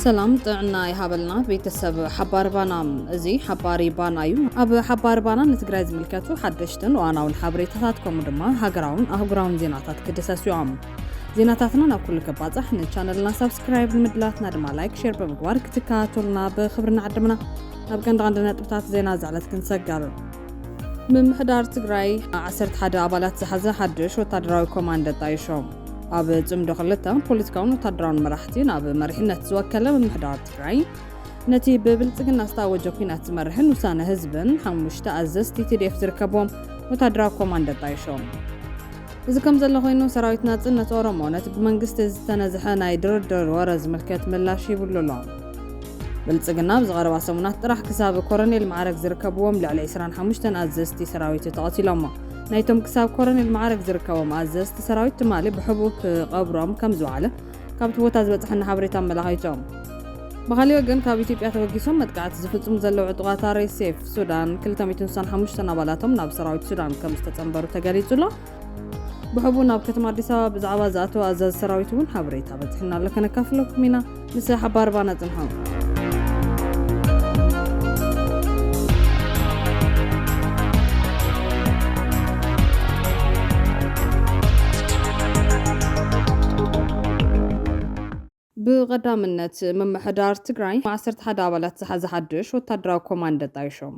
سلام طعنا يهابلنا بيتسب حبار بانا ازي حباري بانايو اب حبار بانا نتقراي زملكاتو حدشتن وانا ونحبريتاتكم دما هاغراون اهغراون زيناتات كدساسيوم زيناتاتنا ناكل كباصح نشانلنا سبسكرايب المدلاتنا دما لايك شير بمغوار كتكاتلنا بخبرنا عدمنا نبقى عندنا طبطات زينا زعلت كنسقال من محدار تقراي 11 ابالات زحزه حدش وتدراوي كوماند طايشوم ኣብ ጽምዶ ክልተ ፖለቲካውን ወታደራውን መራሕቲ ናብ መሪሕነት ዝወከለ ምምሕዳር ትግራይ ነቲ ብብልጽግና ዝተወጀ ኩናት ዝመርሕን ውሳነ ህዝብን ሓሙሽተ ኣዘዝቲ TDF ዝርከቦም ወታደራዊ ኮማንደር ጣይሾም እዚ ከም ዘሎ ኮይኑ ሰራዊት ናጽነት ኦሮሞ ነቲ ብመንግስቲ ዝተነዝሐ ናይ ድርድር ወረ ዝምልከት ምላሽ ይብሉ ኣሎ ብልጽግና ብዝቐረባ ሰሙናት ጥራሕ ክሳብ ኮሎኔል ማዕረግ ዝርከብዎም ልዕሊ 25 ኣዘዝቲ ሰራዊት ተቐቲሎም ናይቶም ክሳብ ኮሎኔል ማዕረግ ዝርከቦም ኣዘዝቲ ሰራዊት ትማሊ ብሕቡክ ቀብሮም ከም ዝዋዕለ ካብቲ ቦታ ዝበፅሐና ሓበሬታ መላኺቶም ብኻልእ ወገን ካብ ኢትዮጵያ ተወጊሶም መጥቃዕቲ ዝፍጽሙ ዘለዉ ዕጡቓት RSF ሱዳን 265 ኣባላቶም ናብ ሰራዊት ሱዳን ከም ዝተጸንበሩ ተገሊጹ ኣሎ ብሕቡ ናብ ከተማ ኣዲስ ኣበባ ብዛዕባ ዝኣተወ ኣዛዚ ሰራዊት እውን ሓበሬታ በፂሕና ኣሎ ከነካፍለኩም ኢና ምስ ሓባር ባና ጽንሖም بقدامنت ممحدار تግራይ 11 ኣባላት ዝሓዘ ሓድሽ ወታደራዊ ኮማንደር ጣይሾም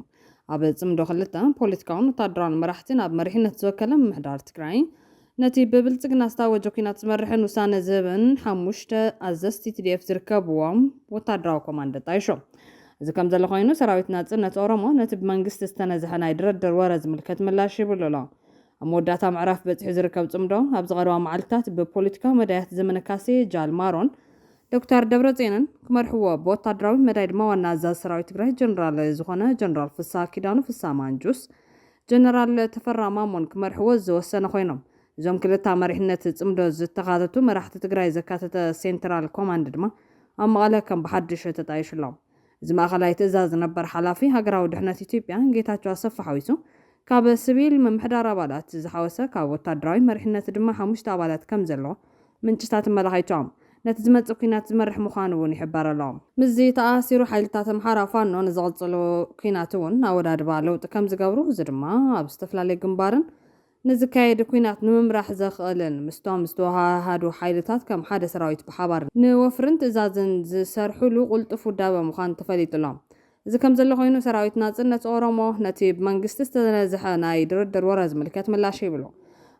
ኣብ ጽምዶ ክልተ ፖለቲካውን ወታደራውን መራሕቲ ናብ መሪሕነት ዝወከለ ምምሕዳር ትግራይ ነቲ ብብልጽግና ዝተወጀ ኩናት ዝመርሕን ውሳነ ዝህብን ሓሙሽተ ኣዘዝቲ TDF ዝርከብዎም ወታደራዊ ኮማንደር ጣይሾም እዚ ከም ዘሎ ኮይኑ ሰራዊት ናጽነት ኦሮሞ ነቲ ብመንግስቲ ዝተነዝሐ ናይ ድርድር ወረ ዝምልከት ምላሽ ይብሉ ኣሎ ኣብ መወዳእታ ምዕራፍ በፂሑ ዝርከብ ጽምዶ ኣብ ዝቐረባ መዓልትታት ብፖለቲካዊ መዳያት ዘመነ ካሴ ጃልማሮን ዶክተር ደብረጽዮንን ክመርሕዎ በወታደራዊ መዳይ ድማ ዋና ኣዛዚ ሰራዊት ትግራይ ጀነራል ዝኾነ ጀነራል ፍሳ ኪዳኑ ፍሳ ማንጁስ ጀነራል ተፈራ ማሞን ክመርሕዎ ዝወሰነ ኮይኖም እዞም ክልተ መሪሕነት ጽምዶ ዝተኻተቱ መራሕቲ ትግራይ ዘካተተ ሴንትራል ኮማንድ ድማ ኣብ መቐለ ከም ብሓድሽ ተጣይሽሎም እዚ ማእኸላይ ትእዛዝ ዝነበር ሓላፊ ሃገራዊ ድሕነት ኢትዮጵያ ጌታቸው ኣሰፋ ሓዊሱ ካብ ሲቪል ምምሕዳር ኣባላት ዝሓወሰ ካብ ወታደራዊ መሪሕነት ድማ 5 ኣባላት ከም ዘሎ ምንጭታት መላኺቶም ነቲ ዝመጽእ ኩናት ዝመርሕ ምዃኑ እውን ይሕበር ኣሎ ምዚ ተኣሲሩ ሓይልታት ኣምሓራ ፋኖ ንዝቕጽሉ ኩናት እውን ኣወዳድባ ለውጢ ከም ዝገብሩ እዚ ድማ ኣብ ዝተፈላለዩ ግንባርን ንዝካየድ ኩናት ንምምራሕ ዘኽእልን ምስቶም ዝተዋሃሃዱ ሓይልታት ከም ሓደ ሰራዊት ብሓባር ንወፍርን ትእዛዝን ዝሰርሕሉ ቁልጡፍ ውዳበ ምዃኑ ተፈሊጡሎም እዚ ከም ዘሎ ኮይኑ ሰራዊት ናጽነት ኦሮሞ ነቲ ብመንግስቲ ዝተነዝሐ ናይ ድርድር ወረ ዝምልከት ምላሽ ይብሉ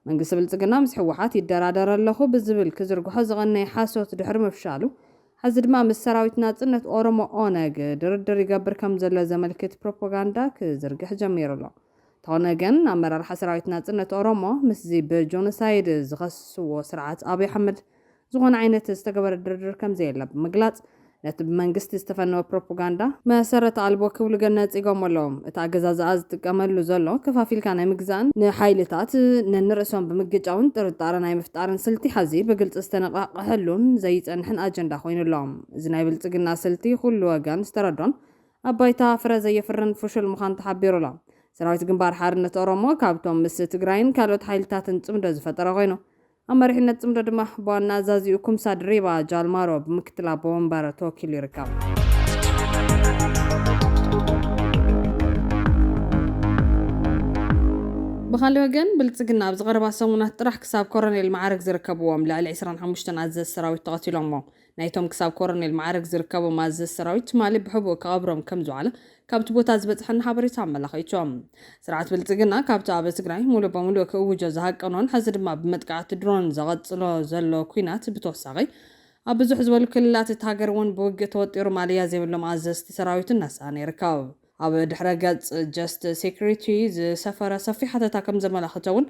መንግስቲ ብልጽግና ምስ ሕወሓት ይደራደር ኣለኹ ብዝብል ክዝርግሖ ዝቐነየ ሓሶት ድሕሪ ምፍሻሉ ሕዚ ድማ ምስ ሰራዊት ናጽነት ኦሮሞ ኦነግ ድርድር ይገብር ከም ዘሎ ዘመልክት ፕሮፓጋንዳ ክዝርግሕ ጀሚሩ ኣሎ ተወነገን ኣመራርሓ ሰራዊት ናጽነት ኦሮሞ ምስዚ ብጆኖሳይድ ዝኸስስዎ ስርዓት ኣብይ ኣሕመድ ዝኾነ ዓይነት ዝተገበረ ድርድር ከም ዘየለ ብምግላጽ ነቲ ብመንግስቲ ዝተፈነወ ፕሮፓጋንዳ መሰረት ኣልቦ ክብሉ ገነፂጎም ኣለዎም እቲ ኣገዛዝኣ ዝጥቀመሉ ዘሎ ከፋፊልካ ናይ ምግዛእን ንሓይልታት ነንርእሶም ብምግጫውን ጥርጣረ ናይ ምፍጣርን ስልቲ ሓዚ ብግልፂ ዝተነቃቅሐሉን ዘይጸንሕን ኣጀንዳ ኮይኑሎም እዚ ናይ ብልጽግና ስልቲ ኩሉ ወገን ዝተረዶን ኣብ ባይታ ፍረ ዘየፍርን ፍሹል ምዃኑ ተሓቢሩ ኣሎ ሰራዊት ግንባር ሓርነት ኦሮሞ ካብቶም ምስ ትግራይን ካልኦት ሓይልታትን ጽምዶ ዝፈጠረ ኮይኑ ኣብ መሪሕነት ጽምዶ ድማ ብዋና ኣዛዚኡ ኩምሳ ድሪባ ጃልማሮ ብምክትል ኣቦ ወንበር ተወኪሉ ይርከብ ብኻልእ ወገን ብልጽግና ኣብ ዝቐረባ ሰሙናት ጥራሕ ክሳብ ኮሎኔል ማዕረግ ዝርከብዎም ልዕሊ 25 ኣዘዝ ሰራዊት ተቐቲሎም ናይቶም ክሳብ ኮሎኔል ማዕረግ ዝርከቦም ኣዘዝ ሰራዊት ትማሊ ብሕቡእ ከቐብሮም ከም ዝዋዕለ ካብቲ ቦታ ዝበፅሐና ሓበሬታ ኣመላኺቶም ስርዓት ብልጽግና ካብቲ ኣብ ትግራይ ሙሉ በሙሉ ክእውጆ ዝሃቀኖን ሕዚ ድማ ብመጥቃዕቲ ድሮን ዘቐጽሎ ዘሎ ኩናት ብተወሳኺ ኣብ ብዙሕ ዝበሉ ክልላት እቲ ሃገር እውን ብውግእ ተወጢሩ ማልያ ዘይብሎም ኣዘዝቲ ሰራዊት እናሳነ ይርከብ ኣብ ድሕረ ገጽ ጀስት ሴኩሪቲ ዝሰፈረ ሰፊሕ ሓተታ ከም ዘመላኽቶ እውን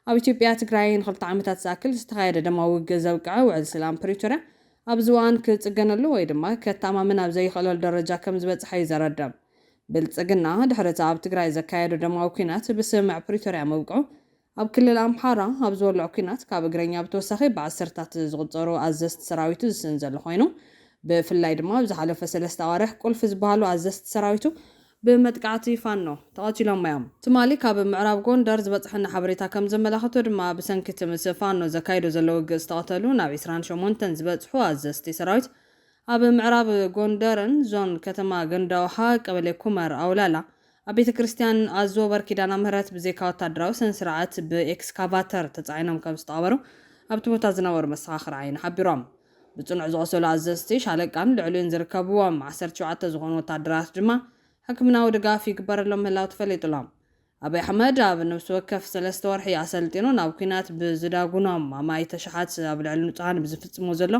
ኣብ ኢትዮጵያ ትግራይ ንክልተ ዓመታት ዝኣክል ዝተኻየደ ደማዊ ውግእ ዘብቅዐ ውዕል ሰላም ፕሪቶርያ ኣብ ዝዋን ክጽገነሉ ወይ ድማ ከተማምን ኣብ ዘይኽእለሉ ደረጃ ከም ዝበፅሐ ይዘረድም ብልጽግና ድሕረቲ ኣብ ትግራይ ዘካየዱ ደማዊ ኩናት ብስምዕ ፕሪቶርያ መብቅዑ ኣብ ክልል ኣምሓራ ኣብ ዝበልዑ ኩናት ካብ እግረኛ ብተወሳኺ ብዓሰርታት ዝቑጸሩ ኣዘዝቲ ሰራዊቱ ዝስን ዘሎ ኮይኑ ብፍላይ ድማ ብዝሓለፈ 3 ኣዋርሕ ቁልፊ ዝበሃሉ ኣዘዝቲ ሰራዊቱ بمدقعتي فانو تقاتلهم ميام تمالي كاب معراب غوندر زبطحنا حبريتا كم زملاخته دما بسنكت مس فانو زكايدو زلو قستقتلو ناب 28 زبطحو ازستي سرايت ኣብ ምዕራብ ጎንደርን ዞን ከተማ ገንዳውሃ ቀበሌ ኩመር ኣውላላ ኣብ ቤተ ክርስቲያን ኣዞ በርኪዳና ምህረት ብዘይካ ወታደራዊ ስነ-ስርዓት ብኤክስካቫተር ተጻዒኖም ከም ዝተቐበሩ ኣብቲ ቦታ ዝነበሩ መሰኻኽሪ ዓይኒ ሓቢሮም። ብጽኑዕ ዝቆሰሉ ኣዘዝቲ ሻለቃን ልዕሊኡን ዝርከብዎም 17 ዝኾኑ ወታደራት ድማ ሕክምናዊ ድጋፍ ይግበረሎም ምህላው ተፈሊጡሎም። ኣብይ ኣሕመድ ኣብ ነብሲ ወከፍ 3 ወርሒ ኣሰልጢኑ ናብ ኩናት ብዝዳጉኖም ኣማይ ተሸሓት ኣብ ልዕሊ ንጹሃን ብዝፍጽሞ ዘሎ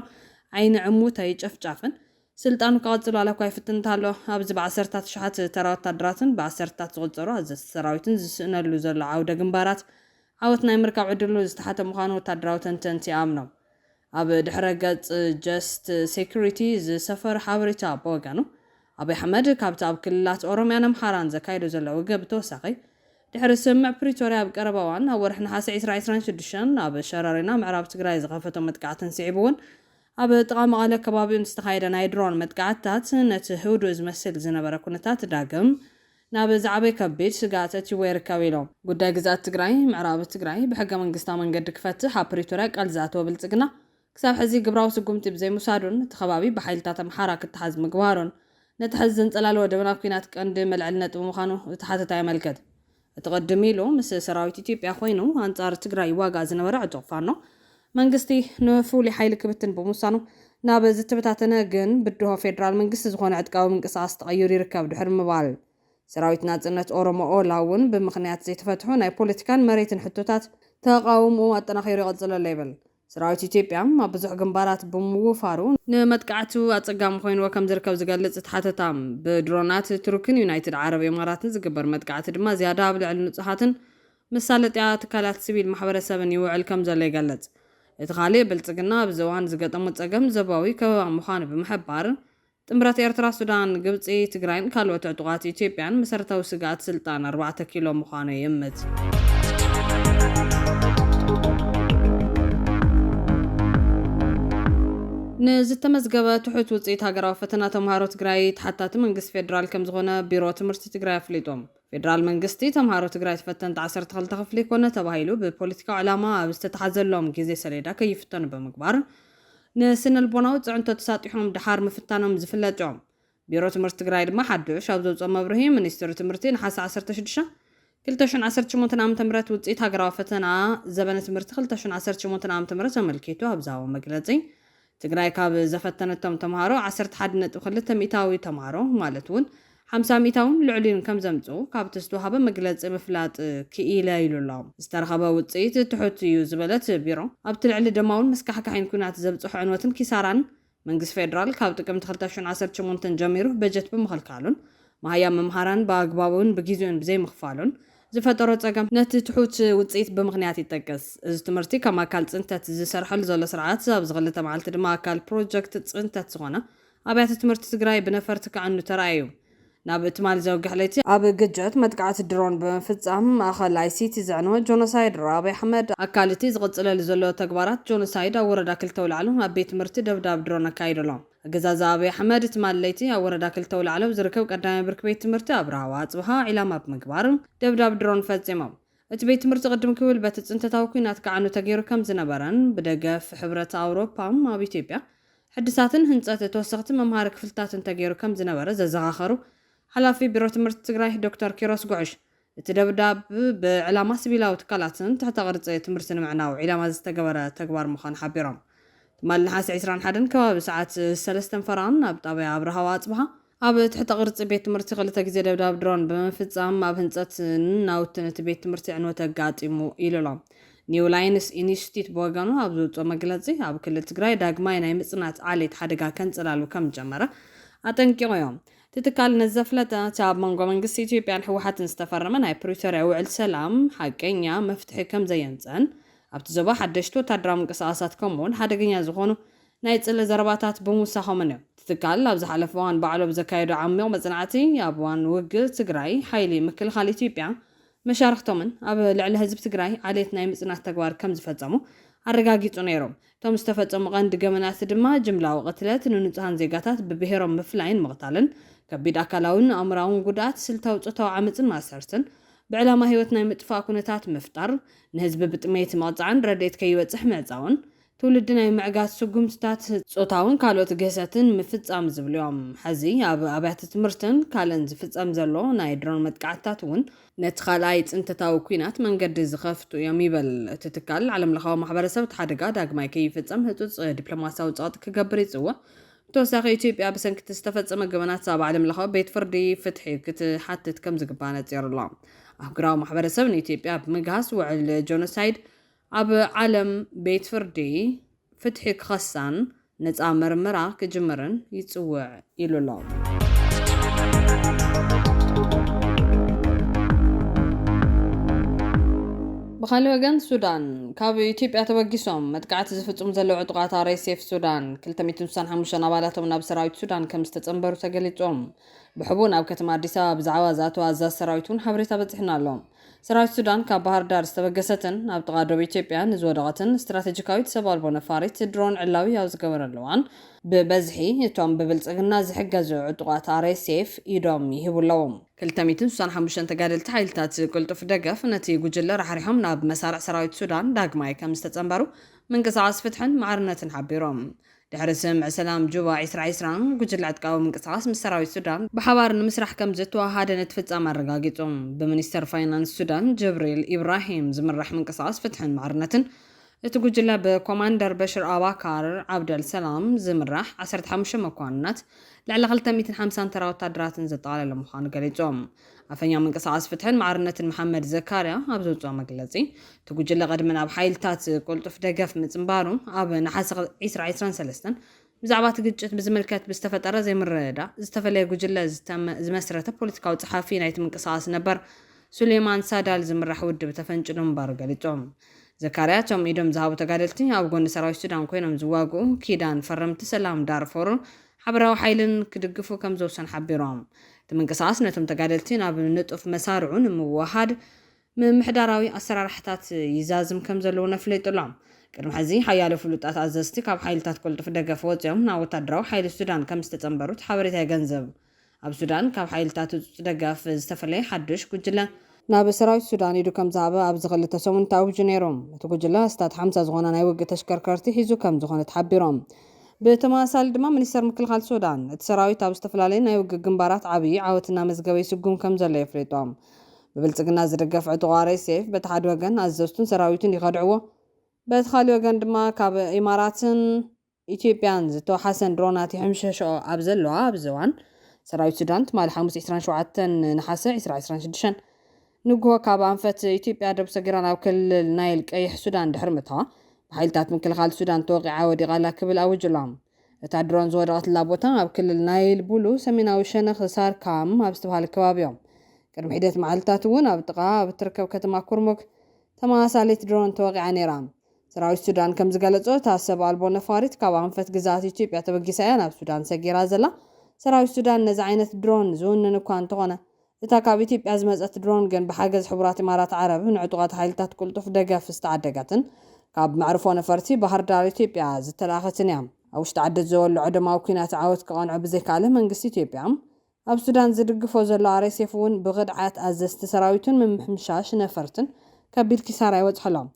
ዓይኒ ዕሙት ኣይጨፍጫፍን ስልጣኑ ክቐጽሉ ኣላኳ ይፍትንታ ኣሎ። ኣብዚ ብዓሰርታት ሸሓት ተራ ወታደራትን ብዓሰርታት ዝቑጸሩ ኣዘዝቲ ሰራዊትን ዝስእነሉ ዘሎ ዓውደ ግንባራት ዓወት ናይ ምርካብ ዕድሉ ዝተሓተ ምዃኑ ወታደራዊ ተንተንቲ ኣምኖም። ኣብ ድሕረ ገጽ ጀስት ሴኩሪቲ ዝሰፈረ ሓበሬታ ብወገኑ ኣብይ ኣሕመድ ካብቲ ኣብ ክልላት ኦሮምያን ኣምሓራን ዘካይዱ ዘሎ ውግእ ብተወሳኺ ድሕሪ ስምዕ ፕሪቶርያ ኣብ ቀረባ እዋን ኣብ ወርሒ ነሓሴ 2026 ኣብ ሸረሪና ምዕራብ ትግራይ ዝኸፈቶ መጥቃዕትን ስዒቡ እውን ኣብ ጥቓ መቐለ ከባቢኡን ዝተኻየደ ናይ ድሮን መጥቃዕትታት ነቲ ህውዱእ ዝመስል ዝነበረ ኩነታት ዳግም ናብ ዝዓበየ ከቢድ ስጋት እትይዎ ይርከብ ኢሎም። ጉዳይ ግዛት ትግራይ ምዕራብ ትግራይ ብሕገ መንግስታዊ መንገዲ ክፈትሕ ኣብ ፕሪቶርያ ቃል ዝኣተወ ብልጽግና ክሳብ ሕዚ ግብራዊ ስጉምቲ ብዘይምውሳዱን እቲ ከባቢ ብሓይልታት ኣምሓራ ክትሓዝ ምግባሩን ነቲ ሕዚ ዘንጸላልዎ ደበና ኩናት ቀንዲ መልዕሊ ነጥቢ ምዃኑ እቲ ሓተታ የመልክት። እቲ ቅድም ኢሉ ምስ ሰራዊት ኢትዮጵያ ኮይኑ ኣንጻር ትግራይ ይዋጋእ ዝነበረ ዕጡቕ ፋኖ መንግስቲ ንፍሉይ ሓይሊ ክብትን ብምውሳኑ ናብ ዝተበታተነ ግን ብድሆ ፌደራል መንግስቲ ዝኾነ ዕጥቃዊ ምንቅስቓስ ተቐይሩ ይርከብ ድሕሪ ምባል ሰራዊት ናጽነት ኦሮሞ ኦላ እውን ብምኽንያት ዘይተፈትሑ ናይ ፖለቲካን መሬትን ሕቶታት ተቃውሞ ኣጠናኺሩ ይቐጽል ኣሎ ይብል። ሰራዊት ኢትዮጵያ ኣብ ብዙሕ ግንባራት ብምውፋሩ ንመጥቃዕቱ ኣጸጋሚ ኮይንዎ ከም ዝርከብ ዝገልጽ ተሓተታም ብድሮናት ቱርክን ዩናይትድ ዓረብ ኤማራትን ዝግበር መጥቃዕቲ ድማ ዝያዳ ኣብ ልዕሊ ንጹሓትን መሳለጥያ ትካላት ሲቪል ማሕበረሰብን ይውዕል ከም ዘሎ ይገልጽ። እቲ ካልእ ብልጽግና ኣብዚ እዋን ዝገጠሙ ጸገም ዞባዊ ከበባ ምዃኑ ብምሕባር ጥምረት ኤርትራ፣ ሱዳን፣ ግብፂ፣ ትግራይን ካልኦት ዕጡቓት ኢትዮጵያን መሰረታዊ ስጋት ስልጣን 4 ኪሎ ምዃኑ ይእምት። ንዝተመዝገበ ትሑት ውፅኢት ሃገራዊ ፈተና ተምሃሮ ትግራይ ተሓታቲ መንግስቲ ፌደራል ከም ዝኾነ ቢሮ ትምህርቲ ትግራይ ኣፍሊጦም። ፌደራል መንግስቲ ተምሃሮ ትግራይ ተፈተንቲ 12 ክፍሊ ኮነ ተባሂሉ ብፖለቲካዊ ዕላማ ኣብ ዝተተሓዘሎም ግዜ ሰሌዳ ከይፍተኑ ብምግባር ንስነልቦናዊ ጽዕንቶ ተሳጢሖም ድሓር ምፍታኖም ዝፍለጦም። ቢሮ ትምህርቲ ትግራይ ድማ ሓድሽ ኣብ ዘውፅኦ መብርሂ ሚኒስትሪ ትምህርቲ ነሓሴ 16 2018 ዓ.ም ውፅኢት ሃገራዊ ፈተና ዘበነ ትምህርቲ 2018 ዓ.ም ኣመልኪቱ ኣብ ዝሃቦ መግለጺ ትግራይ ካብ ዘፈተነቶም ተምሃሮ 11.2 ሚእታዊ ተምሃሮ ማለት እውን 50 ሚእታውን ልዕሊኡን ከም ዘምፁ ካብቲ ዝተዋሃበ መግለፂ ምፍላጥ ክኢለ ኢሉሎ። ዝተረኸበ ውፅኢት ትሑት እዩ ዝበለት ቢሮ ኣብቲ ልዕሊ ድማ እውን መስካሕካሕን ኩናት ዘብፅሑ ዕንወትን ኪሳራን መንግስቲ ፌደራል ካብ ጥቅምቲ 2018 ጀሚሩ በጀት ብምኽልካሉን ማህያም መምሃራን ብኣግባቡን ብጊዜኡን ብዘይምኽፋሉን ዝፈጠሮ ጸገም ነቲ ትሑት ውፅኢት ብምኽንያት ይጠቅስ። እዚ ትምህርቲ ከም ኣካል ጽንተት ዝሰርሐሉ ዘሎ ስርዓት ኣብ ዝኽልተ መዓልቲ ድማ ኣካል ፕሮጀክት ጽንተት ዝኾነ ኣብያተ ትምህርቲ ትግራይ ብነፈርቲ ክዕኑ ተራእዩ። ናብ እትማል ዘውግሕ ለይቲ ኣብ ግጀት መጥቃዕቲ ድሮን ብምፍጻም ማእኸል ICT ዘዕነወ ጆኖሳይድ ኣብይ ኣሕመድ ኣካል እቲ ዝቕጽለሉ ዘሎ ተግባራት ጆኖሳይድ ኣብ ወረዳ 2 ውላዕሎ ኣብ ቤት ትምህርቲ ደብዳብ ድሮን ኣካይደሎም። ኣገዛዛ ኣብይ ኣሕመድ እትማል ለይቲ ኣብ ወረዳ 2 ውላዕሎ ዝርከብ ቀዳማይ ብርኪ ቤት ትምህርቲ ኣብርሃዋ ኣጽብሃ ዒላማ ብምግባር ደብዳብ ድሮን ፈጺሞም። እቲ ቤት ትምህርቲ ቅድም ክብል በቲ ጽንተታዊ ኩናት ክዓኑ ተገይሩ ከም ዝነበረን ብደገፍ ሕብረት ኣውሮፓ ኣብ ኢትዮጵያ ሕድሳትን ህንጸት ተወሰኽቲ መምሃሪ ክፍልታትን ተገይሩ ከም ዝነበረ ዘዘኻኸሩ ሓላፊ ቢሮ ትምህርቲ ትግራይ ዶክተር ኪሮስ ጉዕሽ እቲ ደብዳብ ብዕላማ ሲቪላዊ ትካላትን ትሕተ ቅርፂ ትምህርቲ ንምዕናው ዒላማ ዝተገበረ ተግባር ምዃኑ ሓቢሮም። ትማል ነሓሴ 21 ከባቢ ሰዓት 3 ፈራን ኣብ ጣብያ ኣብርሃዋ ኣጽብሃ ኣብ ትሕተ ቅርፂ ቤት ትምህርቲ 2 ግዜ ደብዳብ ድሮን ብምፍጻም ኣብ ህንጸትን ናውትን እቲ ቤት ትምህርቲ ዕንወት ኣጋጢሙ ኢሉሎም። ኒው ላይንስ ኢንስቲትዩት ብወገኑ ኣብ ዘውፅኦ መግለጺ ኣብ ክልል ትግራይ ዳግማይ ናይ ምጽናት ዓሌት ሓደጋ ከንጽላሉ ከም ጀመረ ኣጠንቂቖም። ትትካል ነዘፍለጠ ኣብ መንጎ መንግስቲ ኢትዮጵያን ሕወሓትን ዝተፈረመ ናይ ፕሪቶርያ ውዕል ሰላም ሓቀኛ መፍትሒ ከም ዘየምፀን ኣብቲ ዞባ ሓደሽቲ ወታደራዊ ምንቅስቓሳት ከምኡውን ሓደገኛ ዝኾኑ ናይ ጽለ ዘረባታት ብምውሳኾምን እዮም። ትትካል ኣብ ዝሓለፈ እዋን ባዕሉ ብዘካየዱ ዓሚቕ መጽናዕቲ ኣብ እዋን ውግእ ትግራይ ሓይሊ ምክልኻል ኢትዮጵያ መሻርክቶምን ኣብ ልዕሊ ህዝቢ ትግራይ ዓሌት ናይ ምጽናት ተግባር ከም ዝፈጸሙ ኣረጋጊጹ ነይሮም። እቶም ዝተፈጸሙ ቀንዲ ገመናት ድማ ጅምላዊ ቅትለት ንንጹሃን ዜጋታት ብብሔሮም ምፍላይን ምቕታልን ከቢድ ኣካላውን ኣእምራውን ጉድኣት ስልታዊ ፆታዊ ዓመፅን ማሰርትን ብዕላማ ህይወት ናይ ምጥፋእ ኩነታት ምፍጣር ንህዝቢ ብጥሜት መቕፃዕን ረድኤት ከይበፅሕ ምዕፃውን ትውልድና የምዕጋዝ ስጉምትታት ጾታውን ካልኦት ገሰትን ምፍጻም ዝብልዮም ሕዚ ኣብ ኣብያተ ትምህርትን ካልእን ዝፍጸም ዘሎ ናይ ድሮን መጥቃዕትታት እውን ነቲ ካልኣይ ጽንተታዊ ኩናት መንገዲ ዝኸፍቱ እዮም ይበል እቲ ትካል ዓለም ለኻዊ ማሕበረሰብ ሓደጋ ዳግማይ ከይፍጸም ህጹጽ ዲፕሎማስያዊ ጸቕጢ ክገብር ይጽውዕ ብተወሳኺ ኢትዮጵያ ብሰንኪ ዝተፈጸመ ገበናት ኣብ ዓለም ለኻዊ ቤት ፍርዲ ፍትሒ ክትሓትት ከም ዝግባእ ነጺሩላ ኣህጉራዊ ማሕበረሰብ ንኢትዮጵያ ብምግሃስ ውዕል ጆኖሳይድ ኣብ ዓለም ቤት ፍርዲ ፍትሒ ክኸሳን ነፃ ምርመራ ክጅምርን ይጽውዕ ኢሉሎ بخالي وغان سودان كاب ኢትዮጵያ ተበጊሶም መጥቃዕቲ ዝፍጽሙ ዘለዉ ዕጡቃት RSF ሱዳን 265 ኣባላቶም ናብ ሰራዊት ሱዳን ከም ዝተጸንበሩ ተገሊጾም ብሕቡን ኣብ ከተማ አዲስ አበባ ብዛዕባ ዛቱ ኣዛዝ ሰራዊቱን ሓበሬታ በጽሕና ኣሎ ሰራዊት ሱዳን ካብ ባህር ዳር ዝተበገሰትን ኣብ ጥቓ ደቡብ ኢትዮጵያ ንዝወደቐትን ስትራቴጂካዊት ሰብ ኣልቦ ነፋሪት ድሮን ዕላዊ ኣብ ዝገበረሉዋን ብበዝሒ እቶም ብብልጽግና ዝሕገዙ ዕጡቃት RSF ኢዶም ይህቡለዎም 265 ተጋደልቲ ሓይልታት ቅልጡፍ ደገፍ ነቲ ጉጅለ ራሕሪሖም ናብ መሳርዕ ሰራዊት ሱዳን ዳግማይ ከም ዝተጸንበሩ ምንቅስቓስ ፍትሕን ማዕርነትን ሓቢሮም ድሕሪ ስምዕ ሰላም ጁባ 2020 ጉጅለ ዕጥቃዊ ምንቅስቓስ ምስ ሰራዊት ሱዳን ብሓባር ንምስራሕ ከም ዝተዋሃደ ነቲ ፍጻመ ኣረጋጊጾም ብሚኒስተር ፋይናንስ ሱዳን ጅብሪል ኢብራሂም ዝምራሕ ምንቅስቓስ ፍትሕን ማዕርነትን እቲ ጉጅለ ብኮማንደር በሽር ኣባካር ዓብደል ሰላም ዝምራሕ 15 መኳንናት ልዕሊ 250 ተራ ወታደራትን ዘጠቓለለ ምዃኑ ገሊጾም ኣፈኛ ምንቅስቓስ ፍትሕን ማዕርነትን መሐመድ ዘካርያ ኣብ ዘውፅኦ መግለጺ እቲ ጉጅለ ቀድሚ ናብ ሓይልታት ቅልጡፍ ደገፍ ምጽንባሩ ኣብ ናሓሰ 2023 ብዛዕባ እቲ ግጭት ብዝምልከት ብዝተፈጠረ ዘይምርድዳእ ዝተፈለየ ጉጅለ ዝመስረተ ፖለቲካዊ ጸሓፊ ናይቲ ምንቅስቓስ ነበር ሱሌማን ሳዳል ዝምራሕ ውድብ ተፈንጭሉ ምንባሩ ገሊጾም ዘካርያ ቶም ኢዶም ዝሃቡ ተጋደልቲ ኣብ ጎኒ ሰራዊት ሱዳን ኮይኖም ዝዋግኡ ኪዳን ፈረምቲ ሰላም ዳርፎር ሓበራዊ ሓይልን ክድግፉ ከም ዘውሰን ሓቢሮም እቲ ምንቅስቓስ ነቶም ተጋደልቲ ናብ ንጡፍ መሳርዑ ንምውሃድ ምምሕዳራዊ ኣሰራርሓታት ይዛዝም ከም ዘለዎ ነፍለጡሎም ቅድሚ ሕዚ ሓያሎ ፍሉጣት ኣዘዝቲ ካብ ሓይልታት ቅልጡፍ ደገፍ ወፂኦም ናብ ወታደራዊ ሓይሊ ሱዳን ከም ዝተጸንበሩ ሓበሬታ ይገንዘብ ኣብ ሱዳን ካብ ሓይልታት ህጹጽ ደገፍ ዝተፈለየ ሓድሽ ጉጅለ ናብ ሰራዊት ሱዳን ኢዱ ከም ዝሃበ ኣብ ዝኽልተ ሰሙን ታውጁ ነይሮም እቲ ጉጅለ ስታት 50 ዝኾነ ናይ ውግእ ተሽከርከርቲ ሒዙ ከም ዝኾነ ተሓቢሮም ብተመሳሳሊ ድማ ሚኒስተር ምክልኻል ሱዳን እቲ ሰራዊት ኣብ ዝተፈላለዩ ናይ ውግእ ግንባራት ዓብዪ ዓወትና መዝገበ ይስጉም ከም ዘሎ የፍለጦም ብብልጽግና ዝደገፍ ዕጡቕ RSF በቲ ሓደ ወገን ኣዘዝቱን ሰራዊቱን ይኸድዕዎ በቲ ካልእ ወገን ድማ ካብ ኢማራትን ኢትዮጵያን ዝተወሓሰን ድሮናት ይሕምሸሽኦ ኣብ ዘለዋ ኣብ ዘዋን ሰራዊት ሱዳን ትማሊ 527 ነሓሰ 2026 ንግሆ ካብ ኣንፈት ኢትዮጵያ ደቡብ ሰጊራ ናብ ክልል ናይል ቀይሕ ሱዳን ድሕሪ ምእታዋ ብሓይልታት ምክልኻል ሱዳን ተወቂዓ ወዲቓላ ክብል ኣውጅሎም እታ ድሮን ዝወደቐትላ ቦታ ኣብ ክልል ናይል ቡሉ ሰሜናዊ ሸነኽ ሳርካም ኣብ ዝተባሃለ ከባቢ እዮም ቅድሚ ሒደት መዓልትታት እውን ኣብ ጥቓ ኣብ እትርከብ ከተማ ኩርሙክ ተመሳሳሊት ድሮን ተወቂዓ ነይራ ሰራዊት ሱዳን ከም ዝገለጾ እታ ሰብ ኣልቦ ነፋሪት ካብ ኣንፈት ግዛት ኢትዮጵያ ተበጊሳ እያ ናብ ሱዳን ሰጊራ ዘላ ሰራዊት ሱዳን ነዚ ዓይነት ድሮን ዝውንን እኳ እንተኾነ እታ ካብ ኢትዮጵያ ዝመጸት ድሮን ግን ብሓገዝ ሕቡራት ኢማራት ዓረብ ንዕጡቓት ሓይልታት ቅልጡፍ ደገፍ ዝተዓደጋትን ካብ መዕርፎ ነፈርቲ ባህር ዳር ኢትዮጵያ ዝተላኸትን እያ ኣብ ውሽጢ ዓደት ዝበልዑ ደማዊ ኩናት ዓወት ክቐንዑ ብዘይካለ መንግስቲ ኢትዮጵያ ኣብ ሱዳን ዝድግፎ ዘሎ RSF እውን ብቕድዓት ኣዘዝቲ ሰራዊቱን ምምሕምሻሽ ነፈርትን ከቢድ ኪሳራ ይበጽሐሎም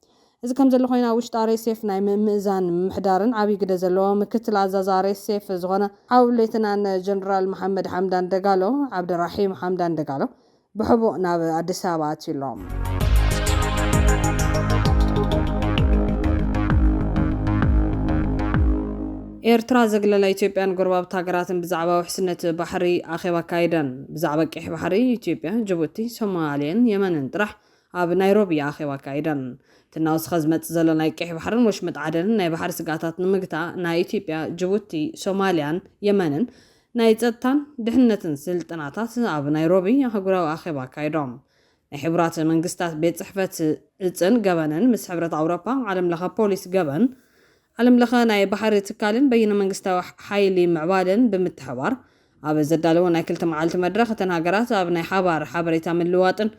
እዚ ከም ዘሎ ኮይና ውሽጢ RSF ናይ ምእዛን ምምሕዳርን ዓብዪ ግደ ዘለዎ ምክትል ኣዛዝ RSF ዝኾነ ዓብ ሌተናን ጀነራል መሐመድ ሓምዳን ደጋሎ ዓብድራሒም ሓምዳን ደጋሎ ብሕቡእ ናብ ኣዲስ አበባ ኣትዩሎም ኤርትራ ዘግለላ ኢትዮጵያን ጎረባብት ሃገራትን ብዛዕባ ውሕስነት ባሕሪ ኣኼባ ካይደን ብዛዕባ ቀይሕ ባሕሪ ኢትዮጵያ ጅቡቲ ሶማልያን የመንን ጥራሕ ኣብ ናይሮቢ ኣኼባ ካይደን ትናውስኸ ዝመጽእ ዘሎ ናይ ቀይሕ ባሕርን ወሽመጥ ዓደንን ናይ ባሕሪ ስጋታት ንምግታእ ናይ ኢትዮጵያ ጅቡቲ ሶማልያን የመንን ናይ ጸጥታን ድሕነትን ስልጠናታት ኣብ ናይሮቢ ኣህጉራዊ ኣኼባ ካይዶም ናይ ሕቡራት መንግስታት ቤት ጽሕፈት እጽን ገበንን ምስ ሕብረት ኣውሮፓ ዓለም ለኸ ፖሊስ ገበን ዓለም ለኸ ናይ ባሕሪ ትካልን በይነ መንግስታዊ ሓይሊ ምዕባልን ብምትሕባር ኣብ ዘዳለዎ ናይ ክልተ መዓልቲ መድረኽ እተን ሃገራት ኣብ ናይ ሓባር ሓበሬታ ምልዋጥን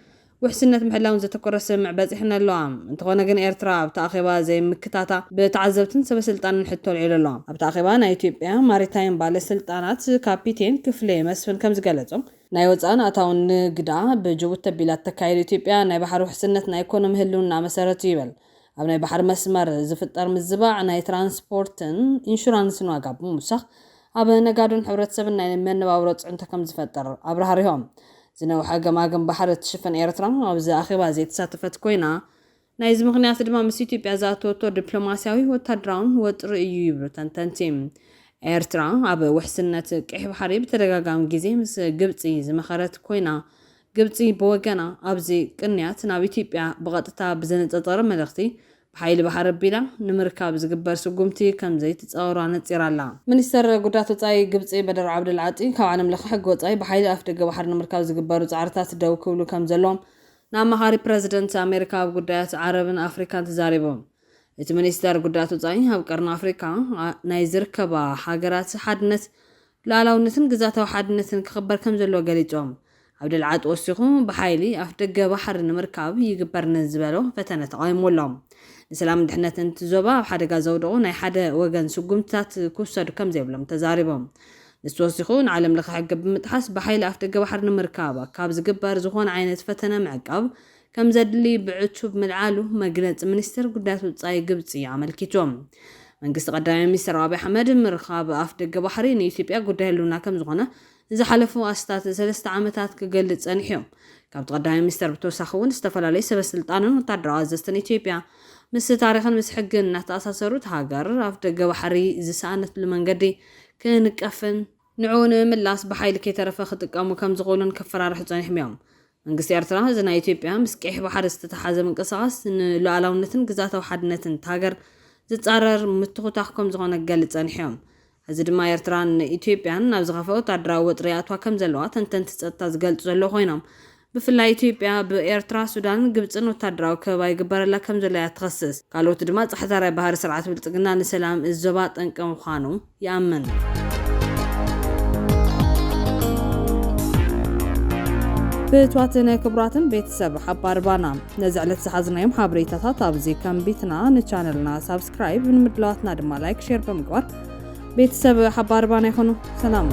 ውሕስነት ምሕላውን ዘተኮረ ስምዕ በፂሕና ኣለዋ እንተኾነ ግን ኤርትራ ኣብቲ ኣኼባ ዘይምክታታ ብተዓዘብትን ሰበስልጣንን ሕቶ ልዒሉ ኣሎ ኣብቲ ኣኼባ ናይ ኢትዮጵያ ማሪታይም ባለስልጣናት ካፒቴን ክፍሌ መስፍን ከም ዝገለጾም ናይ ወፃን ኣታውን ንግዳ ብጅቡቲ ተቢላ ተካይድ ኢትዮጵያ ናይ ባሕሪ ውሕስነት ናይ ኢኮኖሚ ህልውና መሰረቱ ይበል ኣብ ናይ ባሕሪ መስመር ዝፍጠር ምዝባዕ ናይ ትራንስፖርትን ኢንሹራንስን ዋጋ ብምውሳኽ ኣብ ነጋዶን ሕብረተሰብን ናይ መነባብሮ ፅዕንቶ ከም ዝፈጠር ኣብራህሪሆም ዝነውሐ ገማገም ባሕሪ ትሽፈን ኤርትራ ኣብዚ ኣኼባ ዘይተሳተፈት ኮይና ናይዚ ምክንያት ድማ ምስ ኢትዮጵያ ዝኣተወቶ ዲፕሎማስያዊ ወታደራውን ወጥሪ እዩ ይብሉ ተንተንቲ ኤርትራ ኣብ ውሕስነት ቅሕ ባሕሪ ብተደጋጋሚ ግዜ ምስ ግብፂ ዝመኸረት ኮይና ግብፂ ብወገና ኣብዚ ቅንያት ናብ ኢትዮጵያ ብቐጥታ ብዘነፀጠረ መልእኽቲ ብሓይሊ ባሕሪ ኣቢላ ንምርካብ ዝግበር ስጉምቲ ከም ዘይትፀወራ ነፂራ ኣላ። ሚኒስተር ጉዳያት ወፃኢ ግብፂ በደር ዓብድልዓጢ ካብ ዓለም ለኸ ሕጊ ወፃኢ ብሓይሊ ኣፍ ደገ ባሕሪ ንምርካብ ዝግበሩ ፃዕርታት ደው ክብሉ ከም ዘሎም ንኣማኻሪ ፕረዚደንት ኣሜሪካ ኣብ ጉዳያት ዓረብን ኣፍሪካን ተዛሪቦም እቲ ሚኒስተር ጉዳያት ወፃኢ ኣብ ቀርኒ ኣፍሪካ ናይ ዝርከባ ሃገራት ሓድነት ሉኣላውነትን ግዛታዊ ሓድነትን ክኽበር ከም ዘለዎ ገሊፆም ዓብድልዓጢ ወሲኹ ብሓይሊ ኣፍ ደገ ባሕሪ ንምርካብ ይግበር ንዝበሎ ፈተነ ተቃይሞሎም ንሰላም ድሕነትን ዞባ ኣብ ሓደጋ ዘውድቑ ናይ ሓደ ወገን ስጉምትታት ክውሰዱ ከም ዘይብሎም ተዛሪቦም ንስወሲኹ ንዓለም ለኸ ሕጊ ብምጥሓስ ብሓይሊ ኣፍ ደገ ባሕሪ ንምርካብ ካብ ዝግበር ዝኾነ ዓይነት ፈተነ ምዕቃብ ከም ዘድሊ ብዕቱብ ምልዓሉ መግለፂ ሚኒስትር ጉዳያት ወፃኢ ግብፂ ኣመልኪቶም መንግስቲ ቀዳማይ ሚኒስትር አብይ አሕመድ ምርኻብ ኣፍ ደገ ባሕሪ ንኢትዮጵያ ጉዳይ ህልውና ከም ዝኾነ ዝሓለፉ ኣስታት 3 ዓመታት ክገልጽ ጸኒሖም ካብ ቀዳማይ ሚኒስትር ብተወሳኺ እውን ዝተፈላለዩ ሰበስልጣንን ወታደራዊ ኣዘዝትን ኢትዮጵያ ምስ ታሪኽን ምስ ሕግን እናተኣሳሰሩት ሃገር ኣፍ ደገ ባሕሪ ዝሰኣነትሉ መንገዲ ክንቀፍን ንዑን ምላስ ብሓይሊ ከይተረፈ ክጥቀሙ ከም ዝኽእሉን ከፈራርሑ ጸኒሖም እዮም መንግስቲ ኤርትራ እዚ ናይ ኢትዮጵያ ምስ ቅሕ ባሕሪ ዝተተሓዘ ምንቅስቓስ ንሉኣላውነትን ግዛታዊ ሓድነትን ሃገር ዝጻረር ምትኹታኽ ከም ዝኾነ ገልጽ ጸኒሖም እዚ ድማ ኤርትራን ኢትዮጵያን ናብ ዝኸፈ ወታደራዊ ወጥሪ ኣትዋ ከም ዘለዋ ተንተንቲ ፀጥታ ዝገልጹ ዘለዉ ኮይኖም ብፍላይ ኢትዮጵያ ብኤርትራ ሱዳንን ግብፅን ወታደራዊ ከበባ ይግበረላ ከም ዘሎ እያ ትኸስስ ካልኦት ድማ ፃሕታራይ ባህሪ ስርዓት ብልፅግና ንሰላም እዞባ ጠንቂ ምዃኑ ይኣምን ብትዋትን ክቡራትን ቤተሰብ ሓባር ባና ነዚ ዕለት ዝሓዝናዮም ሓበሬታታት ኣብዚ ከምቢትና ንቻነልና ሳብስክራይብ ንምድላዋትና ድማ ላይክ ሼር ብምግባር ቤተሰብ ሓባር ባና ይኹኑ ሰላም